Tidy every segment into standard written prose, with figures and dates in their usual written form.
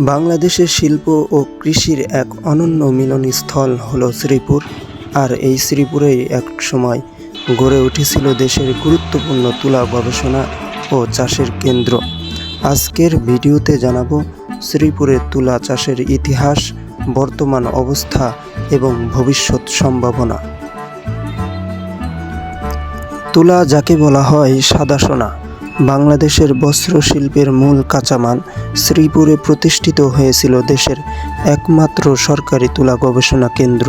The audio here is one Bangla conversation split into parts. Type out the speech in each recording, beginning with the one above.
বাংলাদেশের শিল্প ও কৃষির এক অনন্য মিলনস্থল হলো শ্রীপুর। আর এই শ্রীপুরেই এক সময় গড়ে উঠেছিল দেশের গুরুত্বপূর্ণ তুলা গবেষণা ও চাষের কেন্দ্র। আজকের ভিডিওতে জানাবো শ্রীপুরের তুলা চাষের ইতিহাস, বর্তমান অবস্থা এবং ভবিষ্যৎ সম্ভাবনা। তুলা যাকে বলা হয় সাদা সোনা, বাংলাদেশের বস্ত্র শিল্পের মূল কাঁচামাল, শ্রীপুরে প্রতিষ্ঠিত হয়েছিল দেশের একমাত্র সরকারি তুলা গবেষণা কেন্দ্র।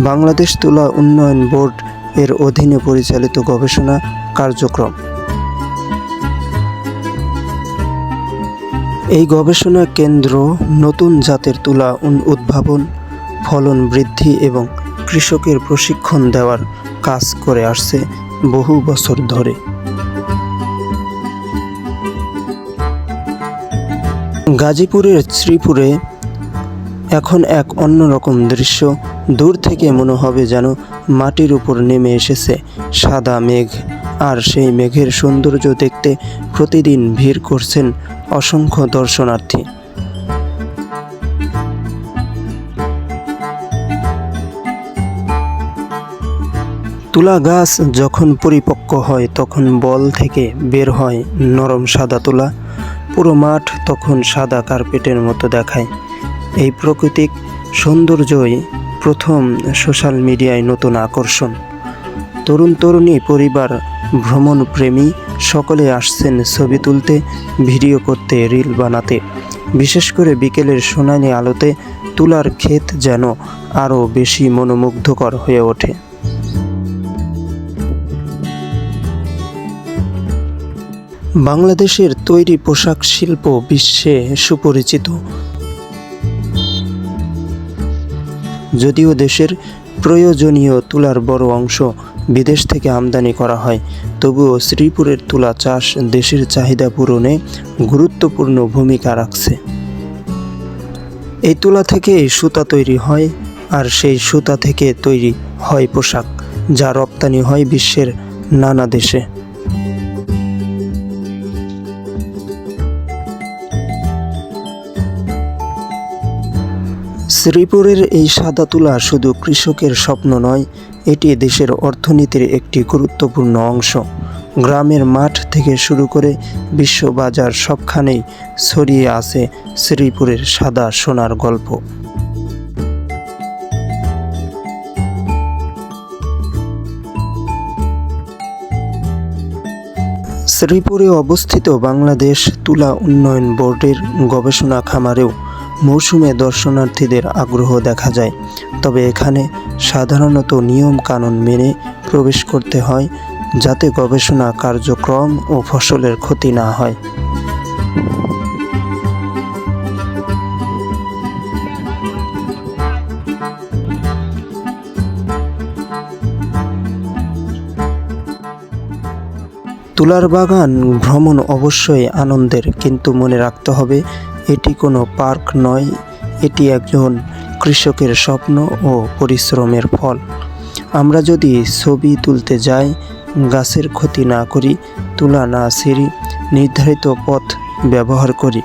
বাংলাদেশ তুলা উন্নয়ন বোর্ড এর অধীনে পরিচালিত গবেষণা কার্যক্রম। এই গবেষণা কেন্দ্র নতুন জাতের তুলা উদ্ভাবন, ফলন বৃদ্ধি এবং কৃষকের প্রশিক্ষণ দেওয়ার কাজ করে আসছে বহু বছর ধরে। গাজীপুরের শ্রীপুরে এখন এক অন্যরকম দৃশ্য। দূর থেকে মনে হবে যেন মাটির উপর নেমে এসেছে সাদা মেঘ, আর সেই মেঘের সৌন্দর্য দেখতে প্রতিদিন ভিড় করছেন অসংখ্য দর্শনার্থী। তুলা গাছ যখন পরিপক্ক হয় তখন বল থেকে বের হয় নরম সাদা তুলা। পুরো মাঠ তখন সাদা কার্পেটের মতো দেখায়। এই প্রাকৃতিক সৌন্দর্যই প্রথম সোশ্যাল মিডিয়ায় নতুন আকর্ষণ। তরুণ তরুণী, পরিবার, ভ্রমণপ্রেমী সকলে আসছেন ছবি তুলতে, ভিডিও করতে, রিল বানাতে। বিশেষ করে বিকেলের সোনালি আলোতে তুলার ক্ষেত যেন আরও বেশি মনোমুগ্ধকর হয়ে ওঠে। বাংলাদেশের তৈরি পোশাক শিল্প বিশ্বে সুপরিচিত। যদিও দেশের প্রয়োজনীয় তুলার বড় অংশ বিদেশ থেকে আমদানি করা হয়, তবুও শ্রীপুরের তুলা চাষ দেশের চাহিদা পূরণে গুরুত্বপূর্ণ ভূমিকা রাখছে। এই তুলা থেকে সুতা তৈরি হয়, আর সেই সুতা থেকে তৈরি হয় পোশাক, যা রপ্তানি হয় বিশ্বের নানা দেশে। শ্রীপুরের এই সাদা তুলা শুধু কৃষকের স্বপ্ন নয়, এটি দেশের অর্থনীতির একটি গুরুত্বপূর্ণ অংশ। গ্রামের মাঠ থেকে শুরু করে বিশ্ববাজার সবখানেই ছড়িয়ে আছে শ্রীপুরের সাদা সোনার গল্প। শ্রীপুরে অবস্থিত বাংলাদেশ তুলা উন্নয়ন বোর্ডের গবেষণা খামারেও মৌসুমে দর্শনার্থীদের আগ্রহ দেখা যায়। তবে এখানে সাধারণত নিয়ম কানুন মেনে প্রবেশ করতে হয়, যাতে গবেষণা কার্যক্রম ও ফসলের ক্ষতি না হয়। তুলার বাগান ভ্রমণ অবশ্যই আনন্দের, কিন্তু মনে রাখতে হবে এটি কোনো পার্ক নয়, এটি একজন কৃষকের স্বপ্ন ও পরিশ্রমের ফল। আমরা যদি ছবি তুলতে যাই, গাছের ক্ষতি না করি, তুলা না ছিঁড়ি, নির্ধারিত পথ ব্যবহার করি,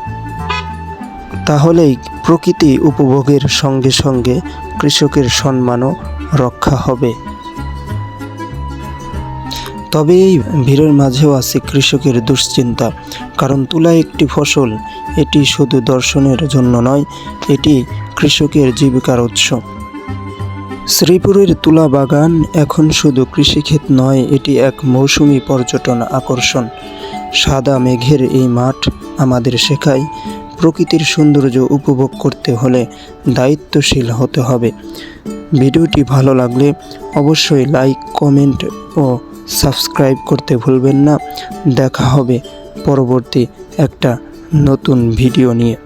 তাহলেই প্রকৃতি উপভোগের সঙ্গে সঙ্গে কৃষকের সম্মানও রক্ষা হবে। তবে এই ভিড়ের মাঝেও আছে কৃষকের দুশ্চিন্তা, কারণ তুলা একটি ফসল, এটি শুধু দর্শনের জন্য নয়, এটি কৃষকের জীবিকার উৎস। শ্রীপুরের তুলা বাগান এখন শুধু কৃষিক্ষেত নয়, এটি এক মৌসুমি পর্যটন আকর্ষণ। সাদা মেঘের এই মাঠ আমাদের শেখায়, প্রকৃতির সৌন্দর্য উপভোগ করতে হলে দায়িত্বশীল হতে হবে। ভিডিওটি ভালো লাগলে অবশ্যই লাইক, কমেন্ট ও সাবস্ক্রাইব করতে ভুলবেন না। দেখা হবে পরবর্তী একটা নতুন ভিডিও নিয়ে।